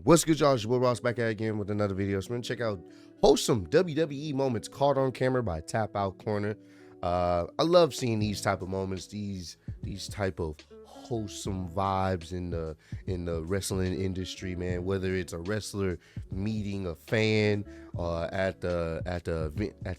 What's good, y'all? It's your boy Ross back at it again with another video. So we're gonna check out wholesome WWE moments caught on camera by Tap Out Corner. I love seeing these type of moments, these type of wholesome vibes in the wrestling industry, man. Whether it's a wrestler meeting a fan at the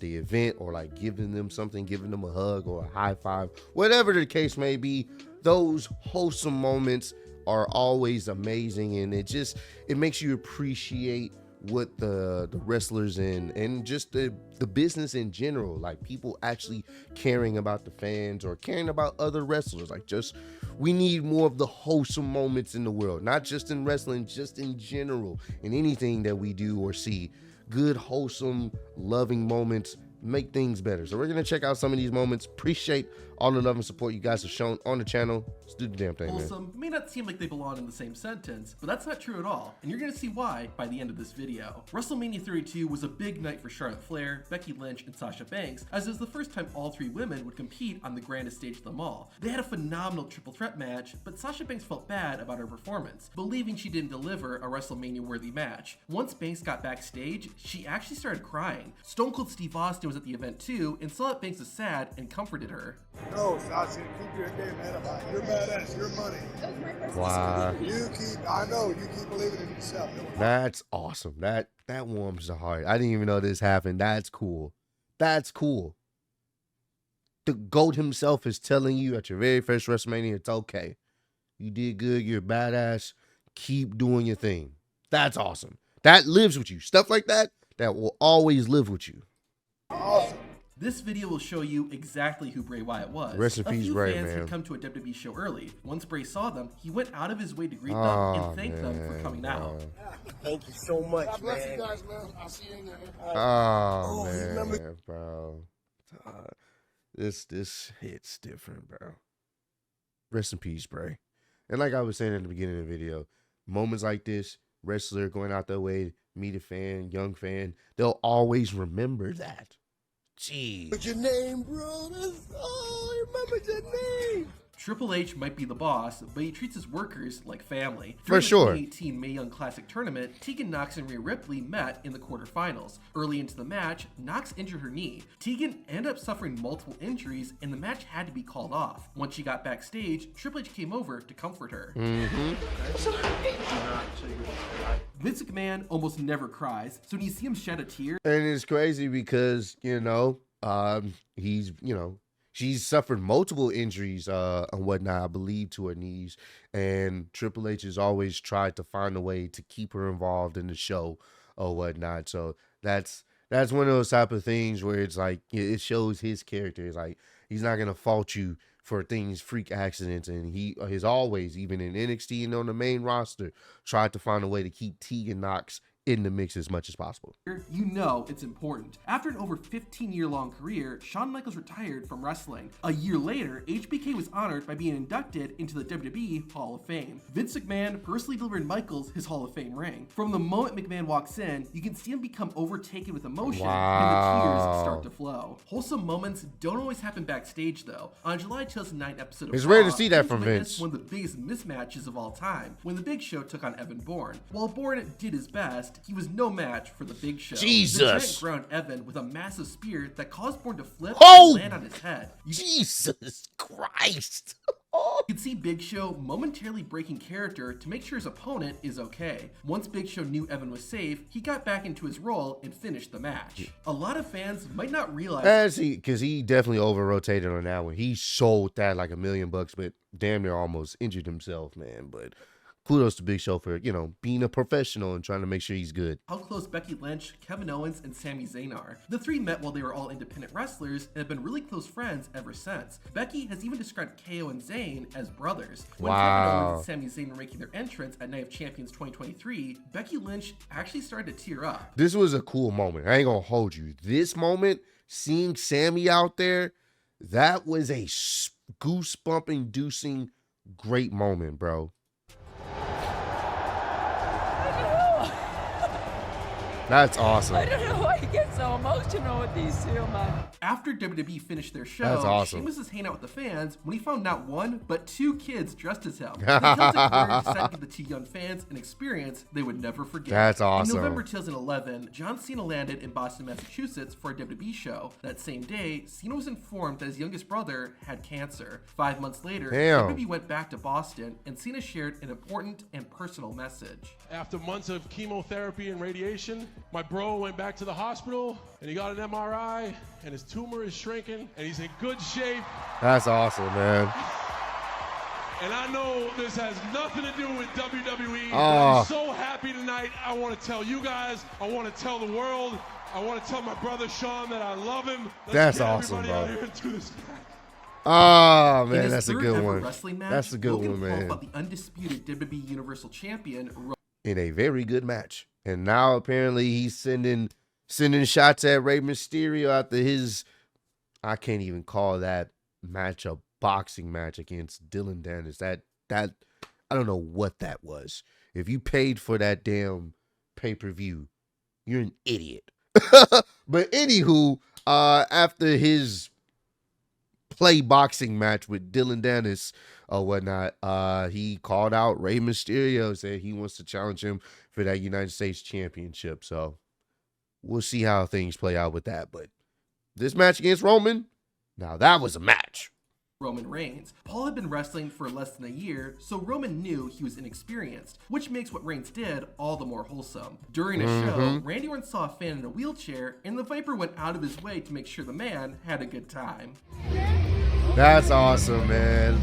event, or like giving them something, giving them a hug or a high five, whatever the case may be, those wholesome moments are always amazing, and it makes you appreciate what the wrestlers and just the business in general, like people actually caring about the fans or caring about other wrestlers. Like, just we need more of the wholesome moments in the world, not just in wrestling, just in general, in anything that we do or see. Good, wholesome, loving moments make things better. So we're gonna check out some of these moments. Appreciate all the love and support you guys have shown on the channel. Let's do the damn thing, Wholesome man. may not seem like they belong in the same sentence, but that's not true at all, and you're gonna see why by the end of this video. WrestleMania 32 was a big night for Charlotte Flair, Becky Lynch, and Sasha Banks, as it was the first time all three women would compete on the grandest stage of them all. They had a phenomenal triple threat match, but Sasha Banks felt bad about her performance, believing she didn't deliver a WrestleMania worthy match. Once Banks got backstage, she actually started crying. Stone Cold Steve Austin was at the event too and saw that Banks was sad and comforted her. No, Sasha, keep your damn head up. You're badass. You're money. Wow. I know, you keep believing in yourself. That's awesome. That warms the heart. I didn't even know this happened. That's cool. That's cool. The GOAT himself is telling you at your very first WrestleMania, it's okay. You did good. You're a badass. Keep doing your thing. That's awesome. That lives with you. Stuff like that will always live with you. Awesome. This video will show you exactly who Bray Wyatt was. Rest in peace, Bray, fans man. had come to a WWE show early. Once Bray saw them, he went out of his way to greet them Oh, and thank them for coming out. Thank you so much, God bless man. you guys, man. I'll see you in there. Oh, you man, remember? bro. This hits different, bro. Rest in peace, Bray. And like I was saying in the beginning of the video, moments like this, wrestler going out their way, meet a fan, young fan, they'll always remember that. Jeez. What's your name, bro? Oh, remember your name. Triple H might be the boss, but he treats his workers like family. For During sure. the 2018 Mae Young Classic tournament, Tegan Nox and Rhea Ripley met in the quarterfinals. Early into the match, Nox injured her knee. Tegan ended up suffering multiple injuries, and the match had to be called off. Once she got backstage, Triple H came over to comfort her. Vince McMahon almost never cries, so when you see him shed a tear, And it's crazy because, she's suffered multiple injuries and whatnot, I believe, to her knees. And Triple H has always tried to find a way to keep her involved in the show or whatnot. So that's one of those type of things where it's like, it shows his character. It's like, he's not going to fault you for things, freak accidents. And he has always, even in NXT and on the main roster, tried to find a way to keep Tegan Nox in the mix as much as possible. you know it's important. After an over 15-year-long career, Shawn Michaels retired from wrestling. A year later, HBK was honored by being inducted into the WWE Hall of Fame. Vince McMahon personally delivered Michaels his Hall of Fame ring. From the moment McMahon walks in, you can see him become overtaken with emotion, and the tears start to flow. Wholesome moments don't always happen backstage, though. On July 2009 episode of It's rare to Raw, see that we from witnessed Vince. one of the biggest mismatches of all time, when the Big Show took on Evan Bourne. While Bourne did his best, he was no match for the Big Show. Jesus. The Giant ground Evan with a massive spear that caused Bourne to flip Oh! and land on his head. You Jesus Christ. can see Big Show momentarily breaking character to make sure his opponent is okay. Once Big Show knew Evan was safe, he got back into his role and finished the match. A lot of fans might not realize Because he definitely over-rotated on that one. He sold that like $1 million, but damn near almost injured himself, man. But kudos to Big Show for, being a professional and trying to make sure he's good. how close Becky Lynch, Kevin Owens, and Sami Zayn are. The three met while they were all independent wrestlers and have been really close friends ever since. Becky has even described KO and Zayn as brothers. When Kevin Owens and Sami Zayn were making their entrance at Night of Champions 2023, Becky Lynch actually started to tear up. This was a cool moment. I ain't gonna hold you. This moment, seeing Sammy out there, that was a goosebump-inducing great moment, bro. That's awesome. I don't know. He gets so emotional with these two, man. After WWE finished their show, That's awesome. Sheamus was hanging out with the fans when he found not one, but two kids dressed as him. The Celtic Warrior decided to give the two young fans an experience they would never forget. That's awesome. In November 2011, John Cena landed in Boston, Massachusetts for a WWE show. That same day, Cena was informed that his youngest brother had cancer. 5 months later, Damn. WWE went back to Boston, and Cena shared an important and personal message. After months of chemotherapy and radiation, my bro went back to the hospital and he got an MRI and his tumor is shrinking and he's in good shape. That's awesome, man. And I know this has nothing to do with WWE. But Oh. I'm so happy tonight. I want to tell you guys, I want to tell the world, I want to tell my brother Sean that I love him. Let's That's get awesome, everybody bro. out here and do this. Oh, In man, his that's a third good ever one. wrestling match, That's a good Logan one, Paul man. fought the undisputed WWE Universal Champion, In a very good match. And now apparently he's sending shots at Rey Mysterio after his, I can't even call that match a boxing match against Dylan Dennis. That I don't know what that was. If you paid for that damn pay-per-view, you're an idiot. But anywho, after his play boxing match with Dylan Dennis or whatnot, he called out Rey Mysterio, said he wants to challenge him for that United States Championship. So we'll see how things play out with that. But this match against Roman, now that was a match. Roman Reigns. Paul had been wrestling for less than a year, so Roman knew he was inexperienced, which makes what Reigns did all the more wholesome. During a show, Randy Orton saw a fan in a wheelchair, and the Viper went out of his way to make sure the man had a good time. That's awesome, man.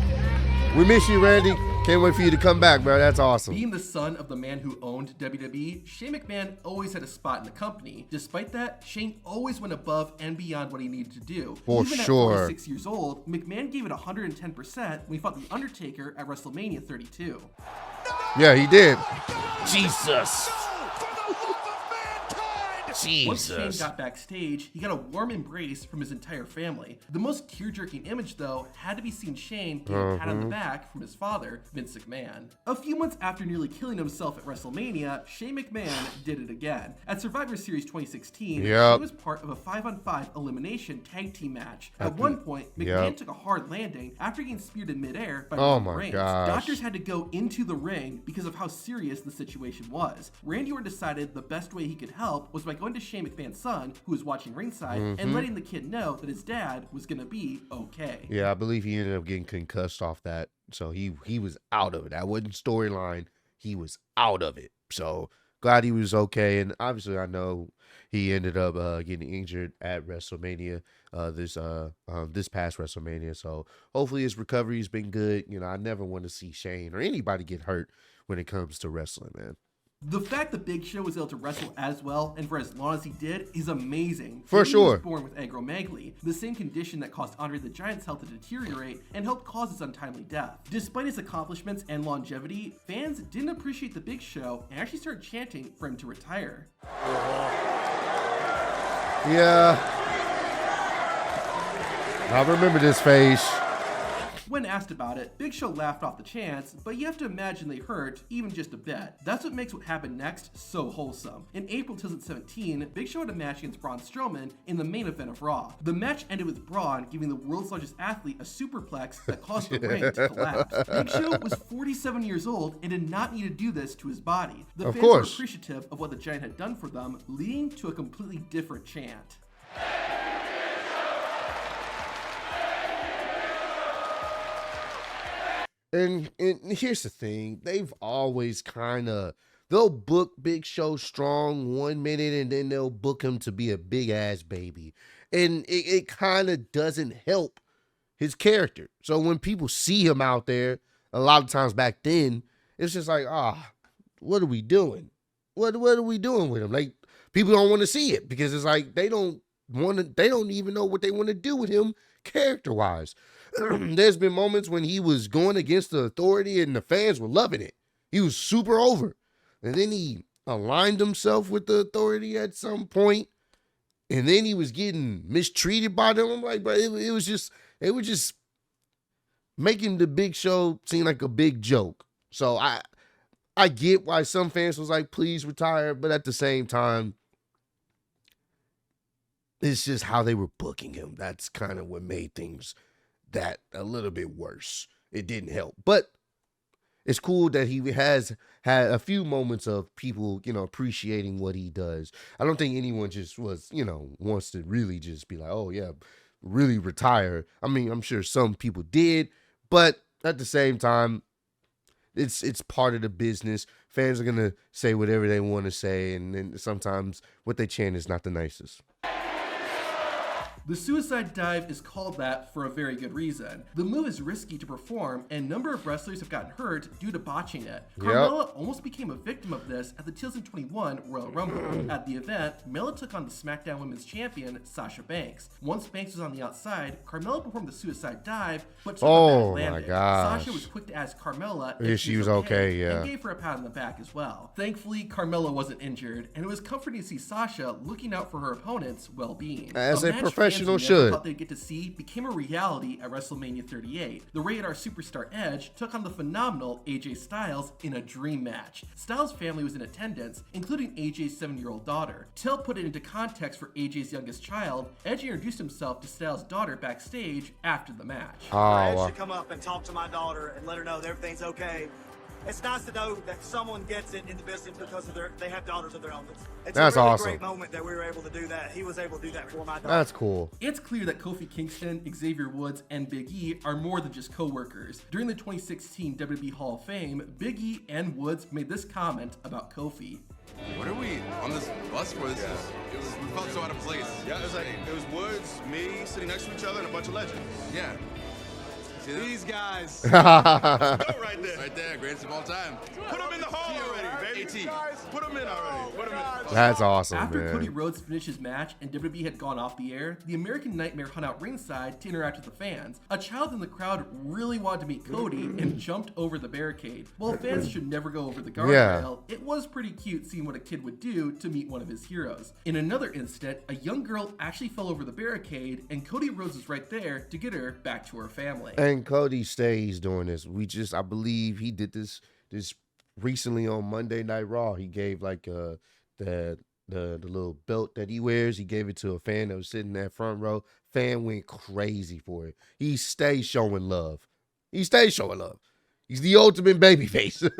We miss you, Randy. Can't wait for you to come back, bro. That's awesome. Being the son of the man who owned WWE, Shane McMahon always had a spot in the company. Despite that, Shane always went above and beyond what he needed to do. For Even sure. at 46 years old, McMahon gave it 110% when he fought The Undertaker at WrestleMania 32. Yeah, he did. Jesus. Once Shane Jesus. got backstage, he got a warm embrace from his entire family. The most tear-jerking image, though, had to be seeing Shane getting a pat on the back from his father, Vince McMahon. A few months after nearly killing himself at WrestleMania, Shane McMahon did it again. At Survivor Series 2016, Yep. Shane was part of a 5-on-5 elimination tag team match. At one point, McMahon took a hard landing after getting speared in midair by Oh Roman my Reigns. gosh. Doctors had to go into the ring because of how serious the situation was. Randy Orton decided the best way he could help was by going to Shane McMahon's son, who was watching ringside, and letting the kid know that his dad was gonna be okay. Yeah, I believe he ended up getting concussed off that. So he was out of it. That wasn't storyline. He was out of it. So glad he was okay. And obviously I know he ended up getting injured at WrestleMania this past WrestleMania. So hopefully his recovery's been good. You know, I never want to see Shane or anybody get hurt when it comes to wrestling, man. The fact the Big Show was able to wrestle as well and for as long as he did is amazing. For He sure. was born with acromegaly, the same condition that caused Andre the Giant's health to deteriorate and helped cause his untimely death. Despite his accomplishments and longevity, fans didn't appreciate the Big Show and actually started chanting for him to retire. Yeah. I remember this face. When asked about it, Big Show laughed off the chance, but you have to imagine they hurt even just a bit. That's what makes what happened next so wholesome. In April 2017, Big Show had a match against Braun Strowman in the main event of Raw. The match ended with Braun giving the world's largest athlete a superplex that caused the ring to collapse. Big Show was 47 years old and did not need to do this to his body. The Of fans were course. appreciative of what the Giant had done for them, leading to a completely different chant. And here's the thing. They've always they'll book Big Show strong 1 minute and then they'll book him to be a big ass baby. And it kind of doesn't help his character. So when people see him out there, a lot of times back then, it's just like, what are we doing? What are we doing with him? Like, people don't want to see it because it's like they don't even know what they want to do with him character-wise. There's been moments when he was going against the authority and the fans were loving it. He was super over. And then he aligned himself with the authority at some point, and then he was getting mistreated by them. I'm like, bro, it was just making the Big Show seem like a big joke. So I get why some fans was like, please retire, but at the same time, it's just how they were booking him. That's kind of what made things that a little bit worse. It didn't help, but it's cool that he has had a few moments of people, appreciating what he does. I don't think anyone just wants to really just be like, oh yeah, really retire. I mean, I'm sure some people did, but at the same time, it's part of the business. Fans are gonna say whatever they want to say, and then sometimes what they chant is not the nicest. The suicide dive is called that for a very good reason. The move is risky to perform, and a number of wrestlers have gotten hurt due to botching it. Carmella almost became a victim of this at the 2021 Royal Rumble. At the event, Mella took on the SmackDown Women's Champion, Sasha Banks. Once Banks was on the outside, Carmella performed the suicide dive, but landed. My gosh. Sasha was quick to ask Carmella if she was okay, and gave her a pat on the back as well. Thankfully, Carmella wasn't injured, and it was comforting to see Sasha looking out for her opponent's well-being. As a professional should. Thought they'd get to see became a reality at WrestleMania 38. The Rated R Superstar Edge took on the phenomenal AJ Styles in a dream match. Styles' family was in attendance, including AJ's 7-year-old daughter. To put it into context for AJ's youngest child, Edge introduced himself to Styles' daughter backstage after the match. Edge should come up and talk to my daughter and let her know that everything's okay. It's nice to know that someone gets it in the business because they have daughters of their own. It's a really great moment that we were able to do that. He was able to do that for my daughter. That's cool. It's clear that Kofi Kingston, Xavier Woods, and Big E are more than just co-workers. During the 2016 WWE Hall of Fame, Big E and Woods made this comment about Kofi. What are we on this bus for? We felt so out of place. Yeah, it was Woods, me, sitting next to each other, and a bunch of legends. Yeah. These guys. Go right there. Right there, greatest of all time. Put them in the hall already, baby. Put them in already. Put them in. That's awesome, After man. Cody Rhodes finished his match and WWE had gone off the air, the American Nightmare hung out ringside to interact with the fans. A child in the crowd really wanted to meet Cody and jumped over the barricade. While fans should never go over the guardrail, it was pretty cute seeing what a kid would do to meet one of his heroes. In another incident, a young girl actually fell over the barricade, and Cody Rhodes was right there to get her back to her family. And Cody stays doing this. I believe he did this recently on Monday Night Raw. He gave like the little belt that he wears. He gave it to a fan that was sitting in that front row. Fan went crazy for it. He stays showing love. He's the ultimate babyface.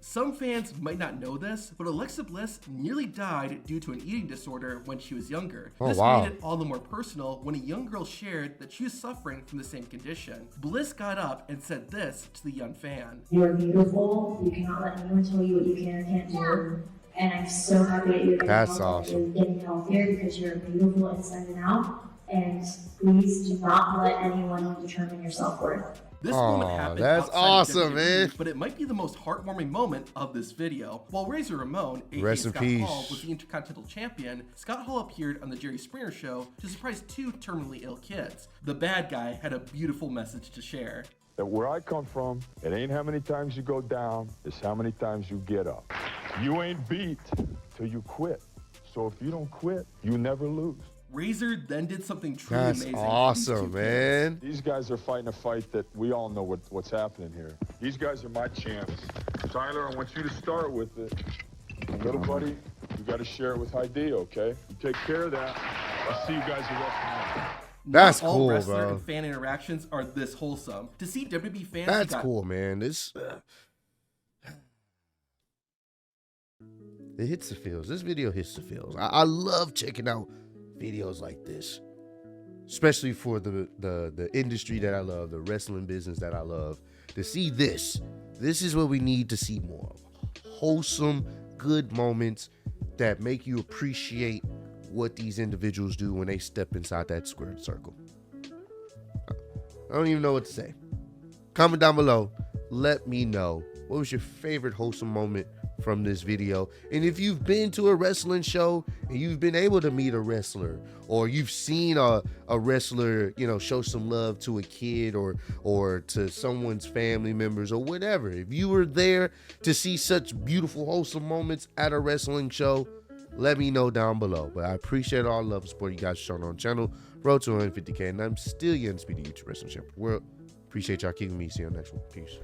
Some fans might not know this, but Alexa Bliss nearly died due to an eating disorder when she was younger. This made it all the more personal when a young girl shared that she was suffering from the same condition. Bliss got up and said this to the young fan. You're beautiful. You cannot let anyone tell you what you can or can't do. And I'm so happy that you're getting healthier because you're beautiful inside and out. And please do not let anyone determine your self-worth. This moment happened that's awesome, man. But it might be the most heartwarming moment of this video. While Razor Ramon, aka Rest in Scott peace. Hall, was the Intercontinental Champion, Scott Hall appeared on the Jerry Springer Show to surprise 2 terminally ill kids. The bad guy had a beautiful message to share. That where I come from, it ain't how many times you go down, it's how many times you get up. You ain't beat till you quit. So if you don't quit, you never lose. Razor then did something truly amazing. That's awesome, man. These guys are fighting a fight that we all know what's happening here. These guys are my champs. Tyler, I want you to start with it. And little buddy, you got to share it with Heidi, okay? You take care of that. I'll see you guys the rest of the night. That's Not all cool, wrestler bro. and fan interactions are this wholesome. To see WWE fans, That's cool, man. It hits the feels. This video hits the feels. I love checking out videos like this, especially for the industry that I love, the wrestling business that I love. To see this is what we need to see more of. Wholesome, good moments that make you appreciate what these individuals do when they step inside that square circle. I don't even know what to say. Comment down below. Let me know, what was your favorite wholesome moment from this video? And if you've been to a wrestling show and you've been able to meet a wrestler, or you've seen a wrestler, show some love to a kid or to someone's family members or whatever, if you were there to see such beautiful wholesome moments at a wrestling show, let me know down below. But I appreciate all love and support you guys showing on the channel. Road to 150K, and I'm still your undisputed YouTube wrestling champion world. Appreciate y'all keeping me. See you on the next one. Peace.